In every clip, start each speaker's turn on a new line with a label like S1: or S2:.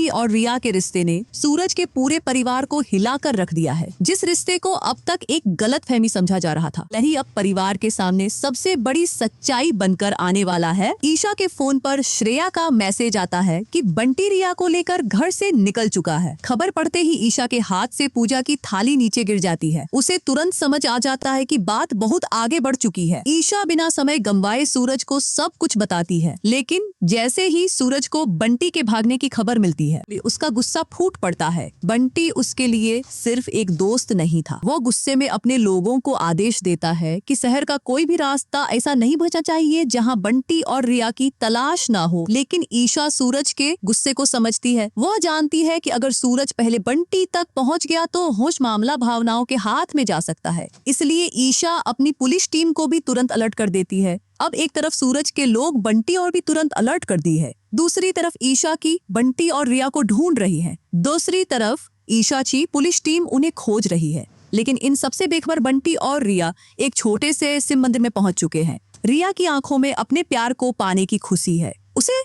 S1: बंटी और रिया के रिश्ते ने सूरज के पूरे परिवार को हिलाकर रख दिया है। जिस रिश्ते को अब तक एक गलतफहमी समझा जा रहा था, वही अब परिवार के सामने सबसे बड़ी सच्चाई बनकर आने वाला है। ईशा के फोन पर श्रेया का मैसेज आता है कि बंटी रिया को लेकर घर से निकल चुका है। खबर पढ़ते ही ईशा के हाथ से पूजा की थाली नीचे गिर जाती है। उसे तुरंत समझ आ जाता है कि बात बहुत आगे बढ़ चुकी है। ईशा बिना समय गंवाए सूरज को सब कुछ बताती है, लेकिन जैसे ही सूरज को बंटी के भागने की खबर मिलती है, उसका गुस्सा फूट पड़ता है। बंटी उसके लिए सिर्फ एक दोस्त नहीं था। वो गुस्से में अपने लोगों को आदेश देता है कि शहर का कोई भी रास्ता ऐसा नहीं बचना चाहिए जहां बंटी और रिया की तलाश ना हो। लेकिन ईशा सूरज के गुस्से को समझती है। वह जानती है कि अगर सूरज पहले बंटी तक पहुंच गया तो होश मामला भावनाओं के हाथ में जा सकता है। इसलिए ईशा अपनी पुलिस टीम को भी तुरंत अलर्ट कर देती है। अब एक तरफ सूरज के लोग बंटी और भी तुरंत अलर्ट कर दी है। दूसरी तरफ ईशा की बंटी और रिया को ढूंढ रही है। दूसरी तरफ ईशा की पुलिस टीम उन्हें खोज रही है। लेकिन इन सबसे बेखबर बंटी और रिया एक छोटे से शिव मंदिर में पहुंच चुके हैं। रिया की आंखों में अपने प्यार को पाने की खुशी है। उसे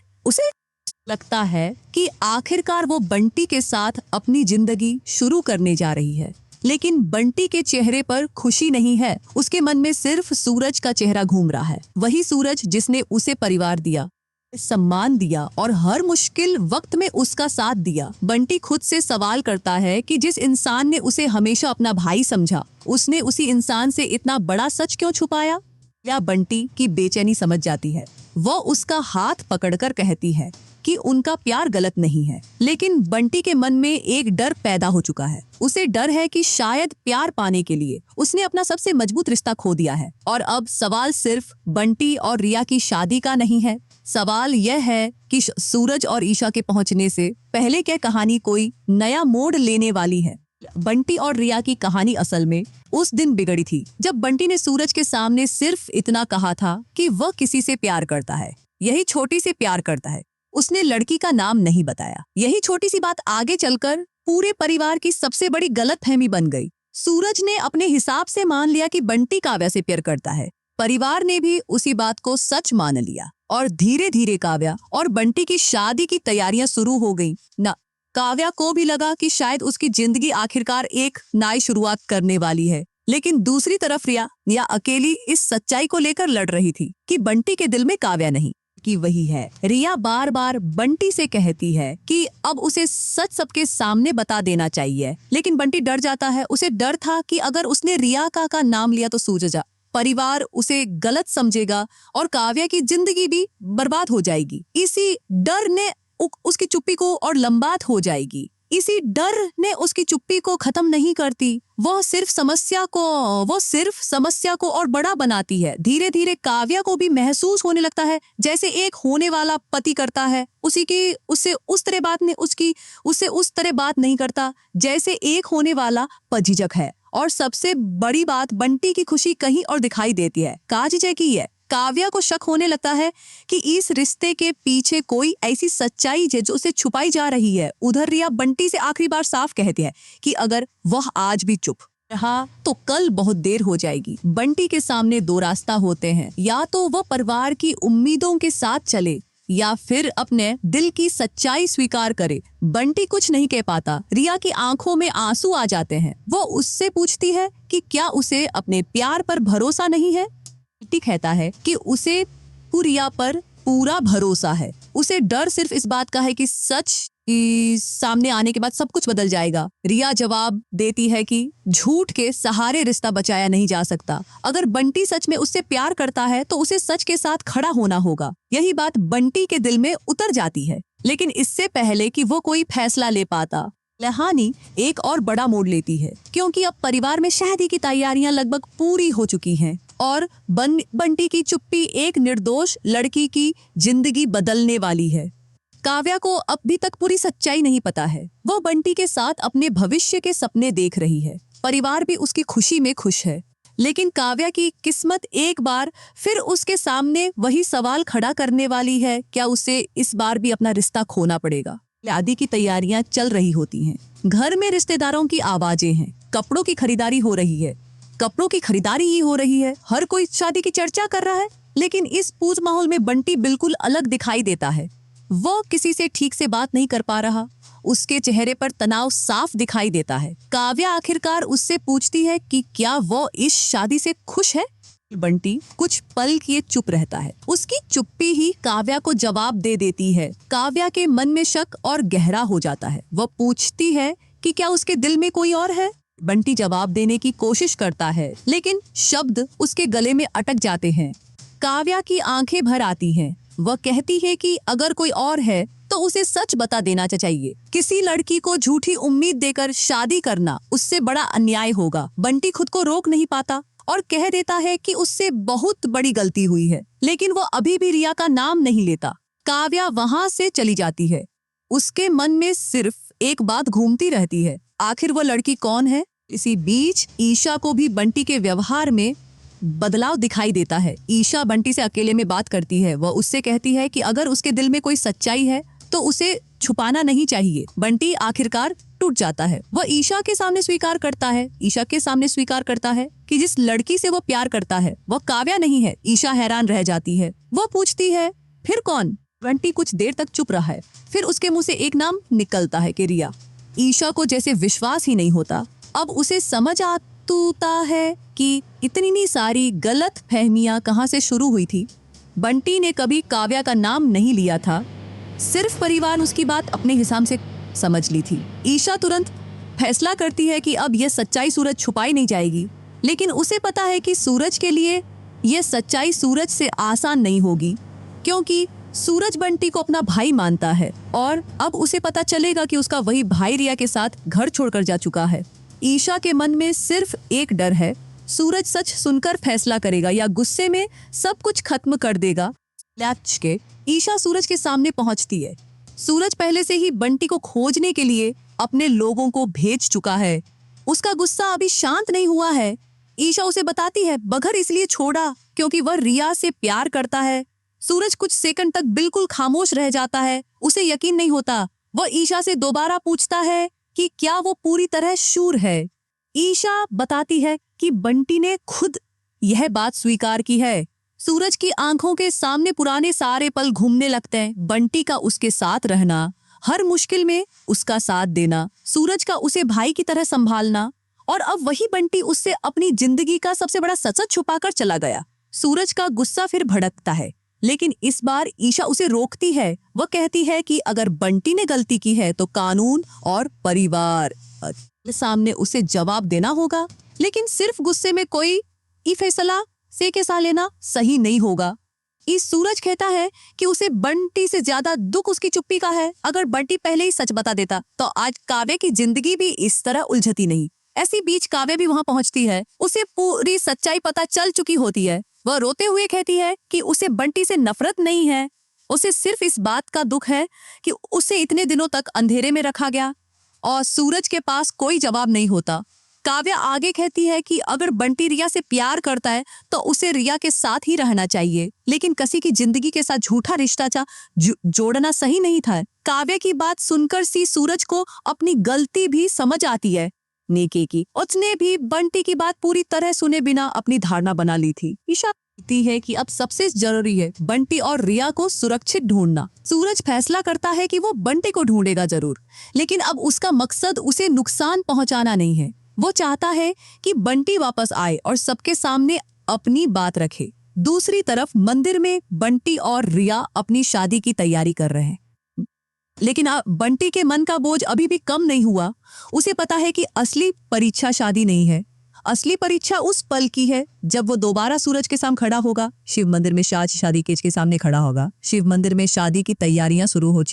S1: लगता है कि आखिरकार वो बंटी के साथ अपनी जिंदगी शुरू करने जा रही है। लेकिन बंटी के चेहरे पर खुशी नहीं है। उसके मन में सिर्फ सूरज का चेहरा घूम रहा है। वही सूरज जिसने उसे परिवार दिया, सम्मान दिया और हर मुश्किल वक्त में उसका साथ दिया। बंटी खुद से सवाल करता है कि जिस इंसान ने उसे हमेशा अपना भाई समझा, उसने उसी इंसान से इतना बड़ा सच क्यों छुपाया? या बंटी की बेचैनी समझ जाती है। वो उसका हाथ पकड़कर कहती है कि उनका प्यार गलत नहीं है। लेकिन बंटी के मन में एक डर पैदा हो चुका है। उसे डर है कि शायद प्यार पाने के लिए उसने अपना सबसे मजबूत रिश्ता खो दिया है। और अब सवाल सिर्फ बंटी और रिया की शादी का नहीं है। सवाल यह है कि सूरज और ईशा के पहुंचने से पहले क्या कहानी कोई नया मोड़ लेने वाली है। बंटी और रिया की कहानी असल में उस दिन बिगड़ी थी जब बंटी ने सूरज के सामने सिर्फ इतना कहा था कि वह किसी से प्यार करता है। यही छोटी सी प्यार करता है। उसने लड़की का नाम नहीं बताया। यही छोटी सी बात आगे चलकर पूरे परिवार की सबसे बड़ी गलतफहमी बन गई। सूरज ने अपने हिसाब से मान लिया कि बंटी काव्या से प्यार करता है। परिवार ने भी उसी बात को सच मान लिया और धीरे धीरे काव्या और बंटी की शादी की तैयारियां शुरू हो गई। न काव्या को भी लगा कि शायद उसकी जिंदगी आखिरकार एक नई शुरुआत करने वाली है। लेकिन दूसरी तरफ रिया अकेली इस सच्चाई को लेकर लड़ रही थी कि बंटी के दिल में काव्या नहीं कि वही है। रिया बार बार बंटी से कहती है कि अब उसे सच सबके सामने बता देना चाहिए, लेकिन बंटी डर जाता है। उसे डर था कि अगर उसने रिया का नाम लिया तो सूरज परिवार उसे गलत समझेगा और काव्या की जिंदगी भी बर्बाद हो जाएगी। इसी डर ने उसकी चुप्पी को और लंबात हो जाएगी। इसी डर ने उसकी चुप्पी को खत्म नहीं करती। वो सिर्फ समस्या को और बड़ा बनाती है। धीरे धीरे काव्या को भी महसूस होने लगता है जैसे एक होने वाला पति करता है उससे उस तरह बात नहीं करता जैसे एक होने वाला पजीजक है। और सबसे बड़ी बात, बंटी की खुशी कहीं और दिखाई देती है। काजीजे की है। काव्या को शक होने लगता है कि इस रिश्ते के पीछे कोई ऐसी सच्चाई है जो उसे छुपाई जा रही है। उधर रिया बंटी से आखिरी बार साफ कहती है कि अगर वह आज भी चुप रहा तो कल बहुत देर हो जाएगी। बंटी के सामने दो रास्ता होते हैं, या तो वह परिवार की उम्मीदों के साथ चले या फिर अपने दिल की सच्चाई स्वीकार करे। बंटी कुछ नहीं कह पाता। रिया की आंखों में आंसू आ जाते हैं। वो उससे पूछती है कि क्या उसे अपने प्यार पर भरोसा नहीं है। बंटी कहता है कि उसे रिया पर पूरा भरोसा है। उसे डर सिर्फ इस बात का है कि सच सामने आने के बाद सब कुछ बदल जाएगा। रिया जवाब देती है कि झूठ के सहारे रिश्ता बचाया नहीं जा सकता। अगर बंटी सच में उससे प्यार करता है तो उसे सच के साथ खड़ा होना होगा। यही बात बंटी के दिल में उतर जाती है। लेकिन इससे पहले कि वो कोई फैसला ले पाता, कहानी एक और बड़ा मोड़ लेती है, क्योंकि अब परिवार में शादी की तैयारियां लगभग पूरी हो चुकी हैं और बंटी की चुप्पी एक निर्दोष लड़की की जिंदगी बदलने वाली है। काव्या को अभी तक पूरी सच्चाई नहीं पता है। वो बंटी के साथ अपने भविष्य के सपने देख रही है। परिवार भी उसकी खुशी में खुश है। लेकिन काव्या की किस्मत एक बार फिर उसके सामने वही सवाल खड़ा करने वाली है। क्या उसे इस बार भी अपना रिश्ता खोना पड़ेगा? शादी की तैयारियां चल रही होती हैं। घर में रिश्तेदारों की आवाजें हैं। कपड़ों की खरीदारी हो रही है। हर कोई शादी की चर्चा कर रहा है। लेकिन इस पूज माहौल में बंटी बिल्कुल अलग दिखाई देता है। वो किसी से ठीक से बात नहीं कर पा रहा। उसके चेहरे पर तनाव साफ दिखाई देता है। काव्या आखिरकार उससे पूछती है कि क्या वो इस शादी से खुश है। बंटी कुछ पल किए चुप रहता है। उसकी चुप्पी ही काव्या को जवाब दे देती है। काव्या के मन में शक और गहरा हो जाता है। वो पूछती है कि क्या उसके दिल में कोई और है। बंटी जवाब देने की कोशिश करता है, लेकिन शब्द उसके गले में अटक जाते हैं। काव्या की आंखें भर आती हैं। वह कहती है कि अगर कोई और है तो उसे सच बता देना चाहिए। किसी लड़की को झूठी उम्मीद देकर शादी करना उससे बड़ा अन्याय होगा। बंटी खुद को रोक नहीं पाता और कह देता है कि उससे बहुत बड़ी गलती हुई है, लेकिन वो अभी भी रिया का नाम नहीं लेता। काव्या वहां से चली जाती है। उसके मन में सिर्फ एक बात घूमती रहती है, आखिर वो लड़की कौन है। इसी बीच ईशा को भी बंटी के व्यवहार में बदलाव दिखाई देता है। ईशा बंटी से अकेले में बात करती है। वह उससे कहती है कि अगर उसके दिल में कोई सच्चाई है तो उसे छुपाना नहीं चाहिए। बंटी आखिरकार टूट जाता है। वह ईशा के सामने स्वीकार करता है कि जिस लड़की से वो प्यार करता है वो काव्या नहीं है। ईशा हैरान रह जाती है। वह पूछती है फिर कौन। बंटी कुछ देर तक चुप रहा है, फिर उसके मुंह से एक नाम निकलता है कि रिया। ईशा को जैसे विश्वास ही नहीं होता। अब उसे समझ आता है कि इतनी सारी गलत फहमियां कहाँ से शुरू हुई थी। बंटी ने कभी काव्या का नाम नहीं लिया था, सिर्फ परिवार उसकी बात अपने हिसाब से समझ ली थी। ईशा तुरंत फैसला करती है कि अब यह सच्चाई सूरज छुपाई नहीं जाएगी, लेकिन उसे पता है कि सूरज के लिए यह सच्चाई सूरज से आसान नहीं होगी, क्योंकि सूरज बंटी को अपना भाई मानता है और अब उसे पता चलेगा कि उसका वही भाई रिया के साथ घर छोड़कर जा चुका है। ईशा के मन में सिर्फ एक डर है, सूरज सच सुनकर फैसला करेगा या गुस्से में सब कुछ खत्म कर देगा। लैच के ईशा सूरज के सामने पहुंचती है। सूरज पहले से ही बंटी को खोजने के लिए अपने लोगों को भेज चुका है। उसका गुस्सा अभी शांत नहीं हुआ है। ईशा उसे बताती है बगैर इसलिए छोड़ा क्योंकि वह रिया से प्यार करता है। सूरज कुछ सेकंड तक बिल्कुल खामोश रह जाता है। उसे यकीन नहीं होता। वह ईशा से दोबारा पूछता है कि क्या वो पूरी तरह शूर है। ईशा बताती है कि बंटी ने खुद यह बात स्वीकार की है। सूरज की आंखों के सामने पुराने सारे पल घूमने लगते हैं। बंटी का उसके साथ रहना, हर मुश्किल में उसका साथ देना, सूरज का उसे भाई की तरह संभालना, और अब वही बंटी उससे अपनी जिंदगी का सबसे बड़ा सच छुपाकर चला गया। सूरज का गुस्सा फिर भड़कता है, लेकिन इस बार ईशा उसे रोकती है। वह कहती है कि अगर बंटी ने गलती की है तो कानून और परिवार सामने उसे जवाब देना होगा, लेकिन सिर्फ गुस्से में कोई फैसला के साथ लेना सही नहीं होगा। इस सूरज कहता है कि उसे बंटी से ज्यादा दुख उसकी चुप्पी का है। अगर बंटी पहले ही सच बता देता तो आज काव्या की जिंदगी भी इस तरह उलझती नहीं। ऐसी बीच काव्या भी वहां पहुंचती है। उसे पूरी सच्चाई पता चल चुकी होती है। वह रोते हुए कहती है कि उसे बंटी से नफरत नहीं है, उसे सिर्फ इस बात का दुख है कि उसे इतने दिनों तक अंधेरे में रखा गया और सूरज के पास कोई जवाब नहीं होता। काव्या आगे कहती है कि अगर बंटी रिया से प्यार करता है तो उसे रिया के साथ ही रहना चाहिए, लेकिन किसी की जिंदगी के साथ झूठा रिश्ता जोड़ना सही नहीं था। काव्या की बात सुनकर सूरज को अपनी गलती भी समझ आती है नेकी की। उसने भी बंटी की बात पूरी तरह सुने बिना अपनी धारणा बना ली थी। ईशा कहती है कि अब सबसे जरूरी है बंटी और रिया को सुरक्षित ढूंढना। सूरज फैसला करता है कि वो बंटी को ढूंढेगा जरूर, लेकिन अब उसका मकसद उसे नुकसान पहुंचाना नहीं है। वो चाहता है कि बंटी वापस आए और सबके सामने अपनी बात रखे। दूसरी तरफ मंदिर में बंटी और रिया अपनी शादी की तैयारी कर रहे हैं, लेकिन बंटी के मन का बोझ अभी भी कम नहीं हुआ। उसे पता है कि असली परीक्षा शादी नहीं है, असली परीक्षा उस पल की है जब वो दोबारा सूरज के सामने खड़ा होगा। शिव मंदिर में शादी केज के सामने खड़ा होगा। शिव मंदिर में शादी की तैयारियां शुरू हो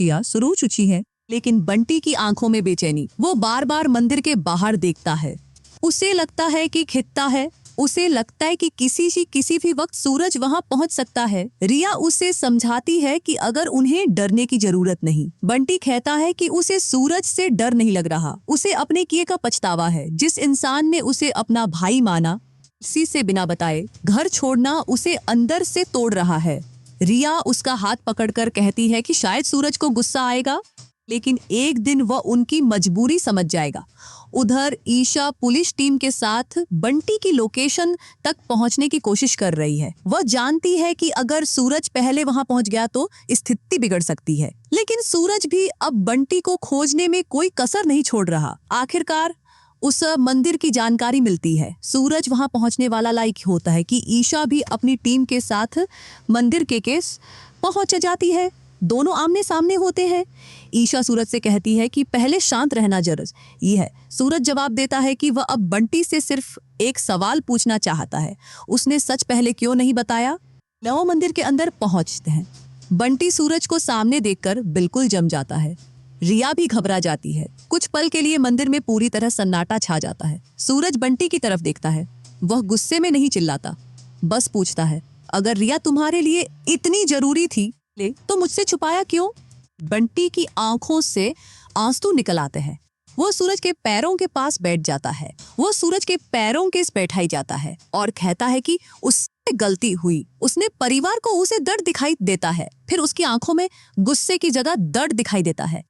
S1: चुकी हैं, लेकिन बंटी की आंखों में बेचैनी। वो बार बार मंदिर के बाहर देखता है। उसे लगता है कि खिंचता है। उसे लगता है कि किसी भी वक्त सूरज वहां पहुंच सकता है। रिया उसे समझाती है कि अगर उन्हें डरने की जरूरत नहीं। बंटी कहता है कि उसे सूरज से डर नहीं लग रहा, उसे अपने किए का पछतावा है। जिस इंसान ने उसे अपना भाई माना, किसी से बिना बताए घर छोड़ना उसे अंदर से तोड़ रहा है। रिया उसका हाथ पकड़कर कहती है कि शायद सूरज को गुस्सा आएगा, लेकिन एक दिन वह उनकी मजबूरी समझ जाएगा। उधर ईशा पुलिस टीम के साथ बंटी की लोकेशन तक पहुंचने की कोशिश कर रही है। वह जानती है कि अगर सूरज पहले वहां पहुंच गया तो स्थिति बिगड़ सकती है, लेकिन सूरज भी अब बंटी को खोजने में कोई कसर नहीं छोड़ रहा। आखिरकार उस मंदिर की जानकारी मिलती है। सूरज वहां पहुंचने वाला लायक होता है कि ईशा भी अपनी टीम के साथ मंदिर के केस पहुंच जाती है। दोनों आमने सामने होते हैं। ईशा सूरज से कहती है कि पहले शांत रहना जरूरी है। सूरज जवाब देता है कि वह अब बंटी से सिर्फ एक सवाल पूछना चाहता है, उसने सच पहले क्यों नहीं बताया। नव मंदिर के अंदर पहुंचते हैं। बंटी सूरज को सामने देखकर बिल्कुल जम जाता है। रिया भी घबरा जाती है। कुछ पल के लिए मंदिर में पूरी तरह सन्नाटा छा जाता है। सूरज बंटी की तरफ देखता है। वह गुस्से में नहीं चिल्लाता, बस पूछता है, अगर रिया तुम्हारे लिए इतनी जरूरी थी तो मुझसे छुपाया क्यों। बंटी की आंखों से आंसू निकल आते हैं। वो सूरज के पैरों के पास बैठ जाता है। वो सूरज के पैरों के बैठाई जाता है और कहता है कि उससे गलती हुई। उसने परिवार को उसे दर्द दिखाई देता है। फिर उसकी आंखों में गुस्से की जगह दर्द दिखाई देता है।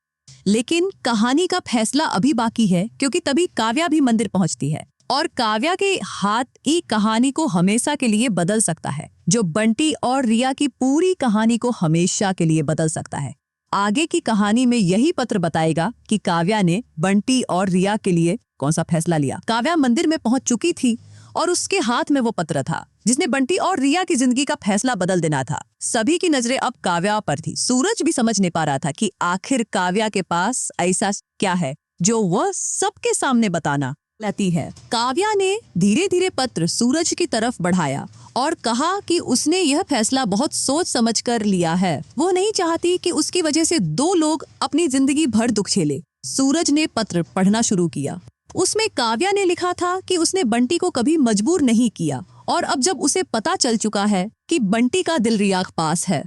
S1: लेकिन कहानी का फैसला अभी बाकी है, क्योंकि तभी काव्या भी मंदिर पहुंचती है और काव्या के हाथ की कहानी को हमेशा के लिए बदल सकता है, जो बंटी और रिया की पूरी कहानी को हमेशा के लिए बदल सकता है। आगे की कहानी में यही पत्र बताएगा कि काव्या ने बंटी और रिया के लिए कौन सा फैसला लिया। काव्या मंदिर में पहुंच चुकी थी और उसके हाथ में वो पत्र था जिसने बंटी और रिया की जिंदगी का फैसला बदल देना था। सभी की नजरें अब काव्या पर थी। सूरज भी समझ नहीं पा रहा था कि आखिर काव्या के पास ऐसा क्या है जो वह सबके सामने बताना लेती है। काव्या ने धीरे धीरे पत्र सूरज की तरफ बढ़ाया और कहा कि उसने यह फैसला बहुत सोच समझ कर लिया है। वो नहीं चाहती कि उसकी वजह से दो लोग अपनी जिंदगी भर दुख झेले। सूरज ने पत्र पढ़ना शुरू किया। उसमें काव्या ने लिखा था कि उसने बंटी को कभी मजबूर नहीं किया और अब जब उसे पता चल चुका है कि बंटी का दिल रिया के पास है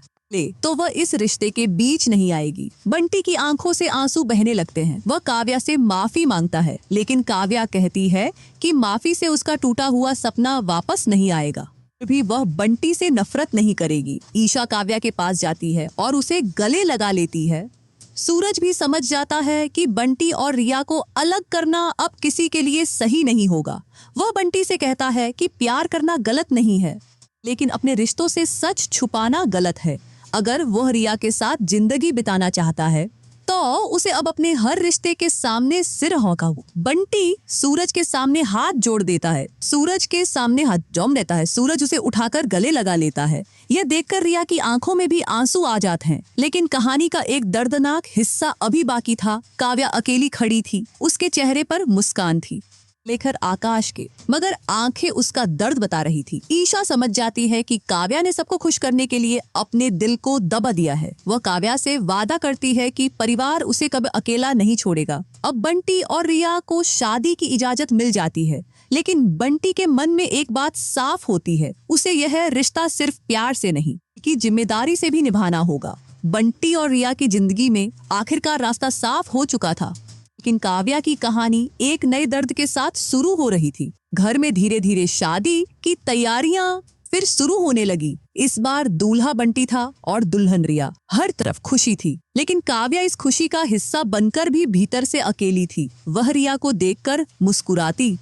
S1: तो वह इस रिश्ते के बीच नहीं आएगी। बंटी की आंखों से आंसू बहने लगते हैं। वह काव्या से माफी मांगता है, लेकिन काव्या कहती है कि माफी से उसका टूटा हुआ सपना वापस नहीं आएगा। भी वह बंटी से नफरत नहीं करेगी। ईशा काव्या के पास जाती है और उसे गले लगा लेती है। सूरज भी समझ जाता है कि बंटी और रिया को अलग करना अब किसी के लिए सही नहीं होगा। वह बंटी से कहता है कि प्यार करना गलत नहीं है, लेकिन अपने रिश्तों से सच छुपाना गलत है। अगर वह रिया के साथ जिंदगी बिताना चाहता है तो उसे अब अपने हर रिश्ते के सामने सिर झुका। बंटी सूरज के सामने हाथ जोड़ देता है। सूरज के सामने हाथ जम देता है। सूरज उसे उठाकर गले लगा लेता है। यह देखकर रिया की आंखों में भी आंसू आ जाते हैं। लेकिन कहानी का एक दर्दनाक हिस्सा अभी बाकी था। काव्या अकेली खड़ी थी। उसके चेहरे पर मुस्कान थी, लेकर आकाश के, मगर आंखें उसका दर्द बता रही थी। ईशा समझ जाती है कि काव्या ने सबको खुश करने के लिए अपने दिल को दबा दिया है। वह काव्या से वादा करती है कि परिवार उसे कभी अकेला नहीं छोड़ेगा। अब बंटी और रिया को शादी की इजाजत मिल जाती है, लेकिन बंटी के मन में एक बात साफ होती है, उसे यह रिश्ता सिर्फ प्यार से नहीं कि जिम्मेदारी से भी निभाना होगा। बंटी और रिया की जिंदगी में आखिरकार रास्ता साफ हो चुका था, लेकिन काव्या की कहानी एक नए दर्द के साथ शुरू हो रही थी। घर में धीरे धीरे शादी की तैयारियां फिर शुरू होने लगी। इस बार दूल्हा बंटी था और दुल्हन रिया। हर तरफ खुशी थी, लेकिन काव्या इस खुशी का हिस्सा बनकर भी भीतर से अकेली थी। वह रिया को देखकर मुस्कुराती,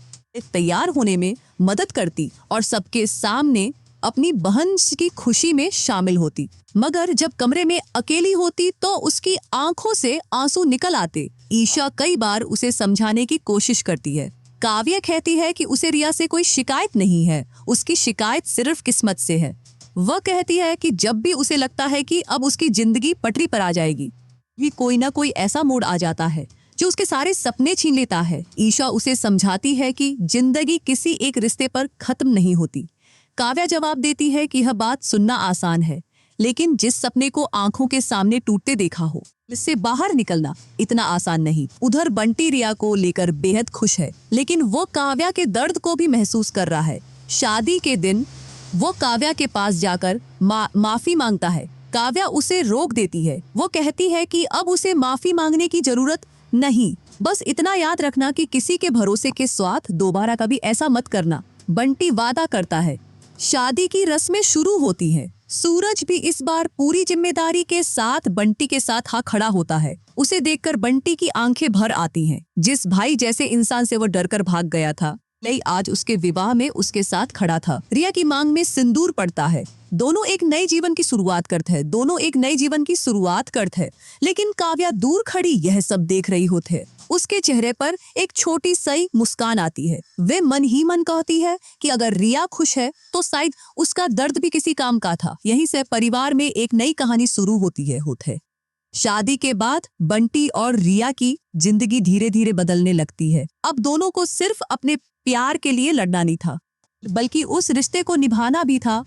S1: तैयार होने में मदद करती और सबके सामने अपनी बहन की खुशी में शामिल होती, मगर जब कमरे में अकेली होती तो उसकी आंखों से आंसू निकल आते। ईशा कई बार उसे समझाने की कोशिश करती है। काव्या कहती है कि उसे रिया से कोई शिकायत नहीं है, उसकी शिकायत सिर्फ किस्मत से है। वह कहती है कि जब भी उसे लगता है कि अब उसकी जिंदगी पटरी पर आ जाएगी, भी कोई ना कोई ऐसा मोड़ आ जाता है जो उसके सारे सपने छीन लेता है। ईशा उसे समझाती है कि जिंदगी किसी एक रिश्ते पर खत्म नहीं होती। काव्या जवाब देती है कि यह बात सुनना आसान है, लेकिन जिस सपने को आंखों के सामने टूटते देखा हो, इससे बाहर निकलना इतना आसान नहीं। उधर बंटी रिया को लेकर बेहद खुश है, लेकिन वो काव्या के दर्द को भी महसूस कर रहा है। शादी के दिन वो काव्या के पास जाकर माफी मांगता है। काव्या उसे रोक देती है। वो कहती है कि अब उसे माफी मांगने की जरूरत नहीं, बस इतना याद रखना कि किसी के भरोसे के साथ दोबारा कभी ऐसा मत करना। बंटी वादा करता है। शादी की रस्में शुरू होती हैं। सूरज भी इस बार पूरी जिम्मेदारी के साथ बंटी के साथ खड़ा होता है। उसे देखकर बंटी की आंखें भर आती हैं। जिस भाई जैसे इंसान से वो डरकर भाग गया था, लई आज उसके विवाह में उसके साथ खड़ा था। रिया की मांग में सिंदूर पड़ता है। दोनों एक नए जीवन की शुरुआत करते हैं। लेकिन काव्या दूर खड़ी यह सब देख रही होती है। उसके चेहरे पर एक छोटी सी मुस्कान आती है। वे मन ही मन कहती है कि अगर रिया खुश है तो शायद उसका दर्द भी किसी काम का था। यहीं से परिवार में एक नई कहानी शुरू होती है। शादी के बाद बंटी और रिया की जिंदगी धीरे धीरे बदलने लगती है। अब दोनों को सिर्फ अपने प्यार के लिए लड़ना नहीं था, बल्कि उस रिश्ते को निभाना भी था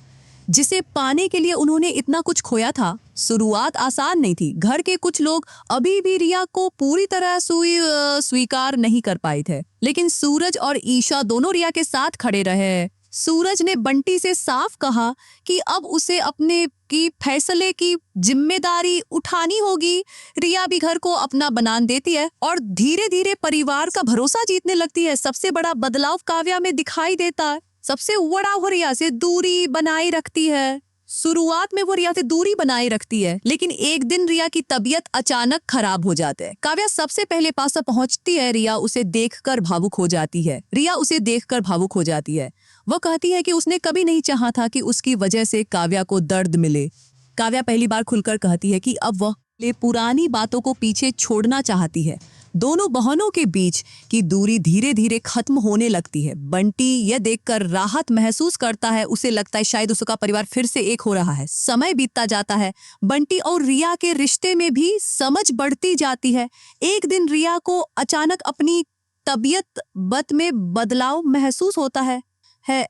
S1: जिसे पाने के लिए उन्होंने इतना कुछ खोया था। शुरुआत आसान नहीं थी। घर के कुछ लोग अभी भी रिया को पूरी तरह स्वीकार नहीं कर पाए थे, लेकिन सूरज और ईशा दोनों रिया के साथ खड़े रहे। सूरज ने बंटी से साफ कहा कि अब उसे अपने की फैसले की जिम्मेदारी उठानी होगी। रिया भी घर को अपना बना देती है और धीरे धीरे परिवार का भरोसा जीतने लगती है। सबसे बड़ा बदलाव काव्या में दिखाई देता है। सबसे बड़ा वो रिया से दूरी बनाए रखती है। शुरुआत में वो रिया से दूरी बनाए रखती है, लेकिन एक दिन रिया की तबीयत अचानक खराब हो जाती है। काव्या सबसे पहले पास पहुंचती है। रिया उसे देखकर भावुक हो जाती है। वो कहती है कि उसने कभी नहीं चाहा था कि उसकी वजह से काव्या को दर्द मिले। काव्या पहली बार खुलकर कहती है कि अब वह पुरानी बातों को पीछे छोड़ना चाहती है। दोनों बहनों के बीच की दूरी धीरे धीरे खत्म होने लगती है। बंटी यह देखकर राहत महसूस करता है। उसे लगता है शायद उसका परिवार फिर से एक हो रहा है। समय बीतता जाता है। बंटी और रिया के रिश्ते में भी समझ बढ़ती जाती है। एक दिन रिया को अचानक अपनी तबीयत में बदलाव महसूस होता है।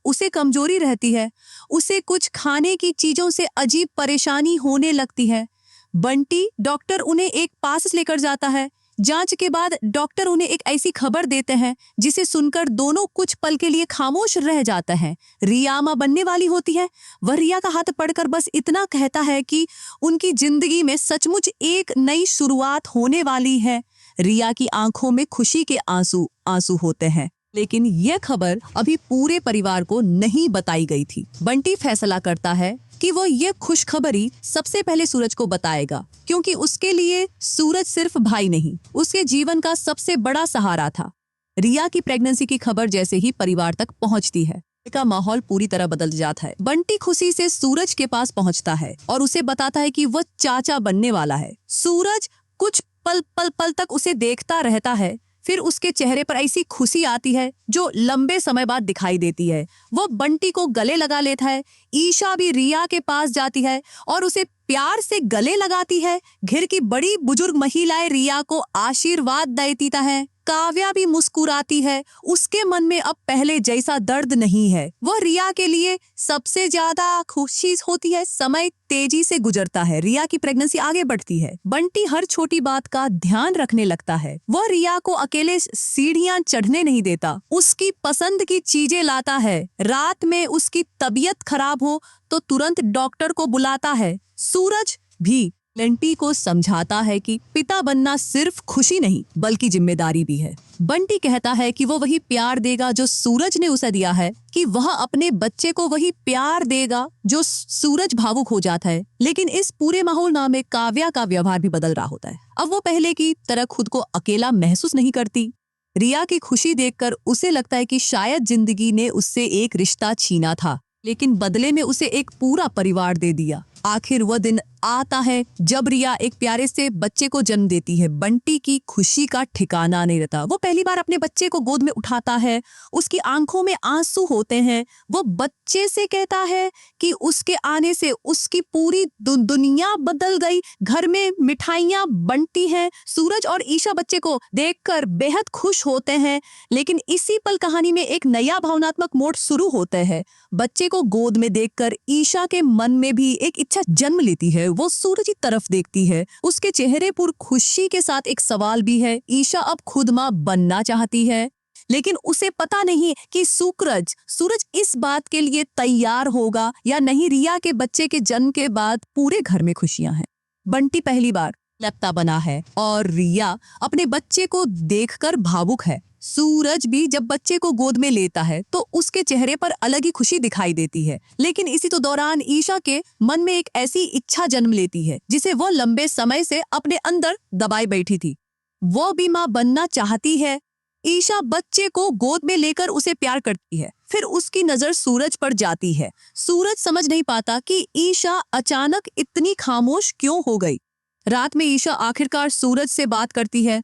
S1: उसे कमजोरी रहती है। उसे कुछ खाने की चीजों से अजीब परेशानी होने लगती है। बंटी डॉक्टर उन्हें एक पास लेकर जाता है। जांच के बाद डॉक्टर उन्हें एक ऐसी खबर देते हैं जिसे सुनकर दोनों कुछ पल के लिए खामोश रह जाते हैं। रिया मां बनने वाली होती है। वह रिया का हाथ पकड़कर बस इतना कहता है कि उनकी जिंदगी में सचमुच एक नई शुरुआत होने वाली है। रिया की आंखों में खुशी के आंसू होते हैं, लेकिन यह खबर अभी पूरे परिवार को नहीं बताई गई थी। बंटी फैसला करता है कि वो ये खुशखबरी सबसे पहले सूरज को बताएगा, क्योंकि उसके लिए सूरज सिर्फ भाई नहीं, उसके जीवन का सबसे बड़ा सहारा था। रिया की प्रेगनेंसी की खबर जैसे ही परिवार तक पहुंचती है, का माहौल पूरी तरह बदल जाता है। बंटी खुशी से सूरज के पास पहुंचता है और उसे बताता है कि वह चाचा बनने वाला है। सूरज कुछ पल तक उसे देखता रहता है, फिर उसके चेहरे पर ऐसी खुशी आती है जो लंबे समय बाद दिखाई देती है। वो बंटी को गले लगा लेता है। ईशा भी रिया के पास जाती है और उसे प्यार से गले लगाती है। घर की बड़ी बुजुर्ग महिलाएं रिया को आशीर्वाद देती है। काव्या भी मुस्कुराती है। उसके मन में अब पहले जैसा दर्द नहीं है। वह रिया के लिए सबसे ज्यादा खुशी होती है। समय तेजी से गुजरता है। रिया की प्रेगनेंसी आगे बढ़ती है। बंटी हर छोटी बात का ध्यान रखने लगता है। वह रिया को अकेले सीढ़ियां चढ़ने नहीं देता, उसकी पसंद की चीजें लाता है। रात में उसकी तबीयत खराब हो तो तुरंत डॉक्टर को बुलाता है। सूरज भी बंटी को समझाता है कि पिता बनना सिर्फ खुशी नहीं बल्कि जिम्मेदारी भी है। बंटी कहता है कि वो वही प्यार देगा जो सूरज ने उसे दिया है, कि वह अपने बच्चे को वही प्यार देगा जो सूरज भावुक हो जाता है। लेकिन इस पूरे माहौल में काव्या का व्यवहार भी बदल रहा होता है। अब वो पहले की तरह खुद को अकेला महसूस नहीं करती। रिया की खुशी देखकर उसे लगता है कि शायद जिंदगी ने उससे एक रिश्ता छीना था, लेकिन बदले में उसे एक पूरा परिवार दे दिया। आखिर वह दिन आता है जब रिया एक प्यारे से बच्चे को जन्म देती है। बंटी की खुशी का ठिकाना नहीं रहता। वो पहली बार अपने बच्चे को गोद में उठाता है। उसकी आंखों में आंसू होते हैं। वो बच्चे से कहता है कि उसके आने से उसकी पूरी दुनिया बदल गई। घर में मिठाइयां बनती हैं। सूरज और ईशा बच्चे को देखकर बेहद खुश होते हैं। लेकिन इसी पल कहानी में एक नया भावनात्मक मोड़ शुरू होता है। बच्चे को गोद में देखकर ईशा के मन में भी एक इच्छा जन्म लेती है। वो सूरज की तरफ देखती है। उसके चेहरे पर खुशी के साथ एक सवाल भी है। ईशा अब खुद मां बनना चाहती है, लेकिन उसे पता नहीं कि सूरज इस बात के लिए तैयार होगा या नहीं। रिया के बच्चे के जन्म के बाद पूरे घर में खुशियां हैं। बंटी पहली बार लपता बना है और रिया अपने बच्चे को देखकर भावुक है। सूरज भी जब बच्चे को गोद में लेता है तो उसके चेहरे पर अलग ही खुशी दिखाई देती है। लेकिन इसी तो दौरान ईशा के मन में एक ऐसी इच्छा जन्म लेती है जिसे वो लंबे समय से अपने अंदर दबाए बैठी थी। वो भी माँ बनना चाहती है। ईशा बच्चे को गोद में लेकर उसे प्यार करती है। फिर उसकी नजर सूरज पर जाती है। सूरज समझ नहीं पाता कि ईशा अचानक इतनी खामोश क्यों हो गई। रात में ईशा आखिरकार सूरज से बात करती है।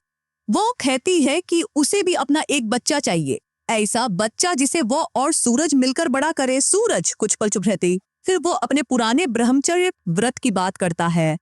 S1: वो कहती है कि उसे भी अपना एक बच्चा चाहिए, ऐसा बच्चा जिसे वो और सूरज मिलकर बड़ा करे। सूरज कुछ पल चुप रहती, फिर वो अपने पुराने ब्रह्मचर्य व्रत की बात करता है।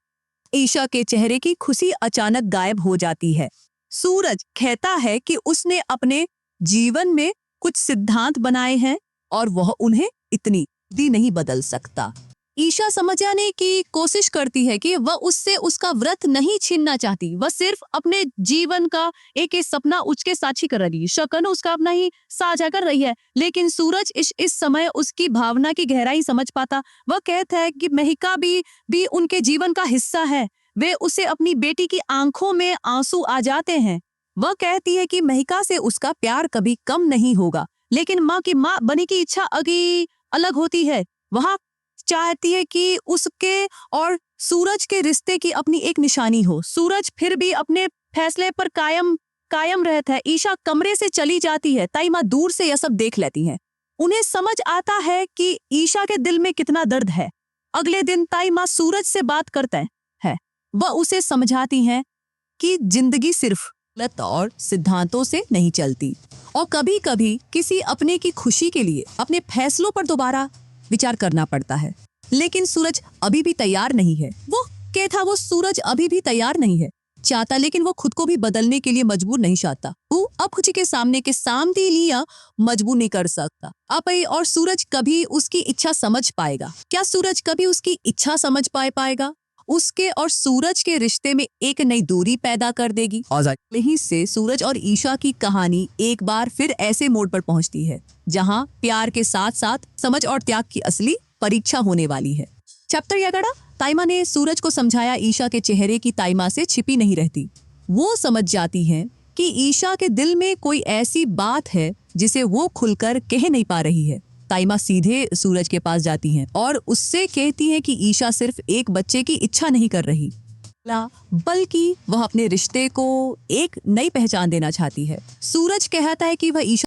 S1: ईशा के चेहरे की खुशी अचानक गायब हो जाती है। सूरज कहता है कि उसने अपने जीवन में कुछ सिद्धांत बनाए हैं और वह उन्हें इतनी जल्दी नहीं बदल सकता। ईशा समझ जाने की कोशिश करती है कि वह उससे उसका व्रत नहीं छीनना चाहती। वह सिर्फ अपने जीवन का एक सपना उसके साक्षी कर रही है। शकन उसका अपना ही साझा कर रही है, लेकिन सूरज इस समय उसकी भावना की गहराई समझ पाता। वह कहता है कि महिका भी उनके जीवन का हिस्सा है। वे उसे अपनी बेटी की आंखों में आंसू आ जाते हैं। वह कहती है कि महिका से उसका प्यार कभी कम नहीं होगा, लेकिन माँ की माँ बने की इच्छा अभी अलग होती है। वह चाहती है कि उसके और सूरज के रिश्ते की अपनी एक निशानी हो। सूरज फिर भी अपने फैसले पर कायम रहता है। ईशा कमरे से चली जाती है। ताइमा दूर से यह सब देख लेती हैं। उन्हें समझ आता है कि ईशा के दिल में कितना दर्द है। अगले दिन ताइमा सूरज से बात करते हैं। वह उसे समझाती हैं कि जिंदगी सिर्फ गलत और सिद्धांतों से नहीं चलती और कभी कभी किसी अपने की खुशी के लिए अपने फैसलों पर दोबारा विचार करना पड़ता है। लेकिन सूरज अभी भी तैयार नहीं है। वो सूरज अभी भी तैयार नहीं है चाहता, लेकिन वो खुद को भी बदलने के लिए मजबूर नहीं चाहता। वो अब खुशी के सामने लिया मजबूर नहीं कर सकता। अब और सूरज कभी उसकी इच्छा समझ पाएगा? क्या सूरज कभी उसकी इच्छा समझ पाएगा? उसके और सूरज के रिश्ते में एक नई दूरी पैदा कर देगी। यहीं से सूरज और ईशा की कहानी एक बार फिर ऐसे मोड़ पर पहुंचती है जहां प्यार के साथ साथ समझ और त्याग की असली परीक्षा होने वाली है। चैप्टर यगड़ा ताइमा ने सूरज को समझाया ईशा के चेहरे की ताइमा से छिपी नहीं रहती। वो समझ जाती है कि ईशा के दिल में कोई ऐसी बात है जिसे वो खुलकर कह नहीं पा रही है। ताइमा सीधे सूरज के पास जाती हैं और उससे कहती हैं कि ईशा सिर्फ एक बच्चे की इच्छा नहीं कर रही, बल्कि वह अपने रिश्ते को एक नई पहचान देना चाहती है। सूरज कहता है कि वह ईशा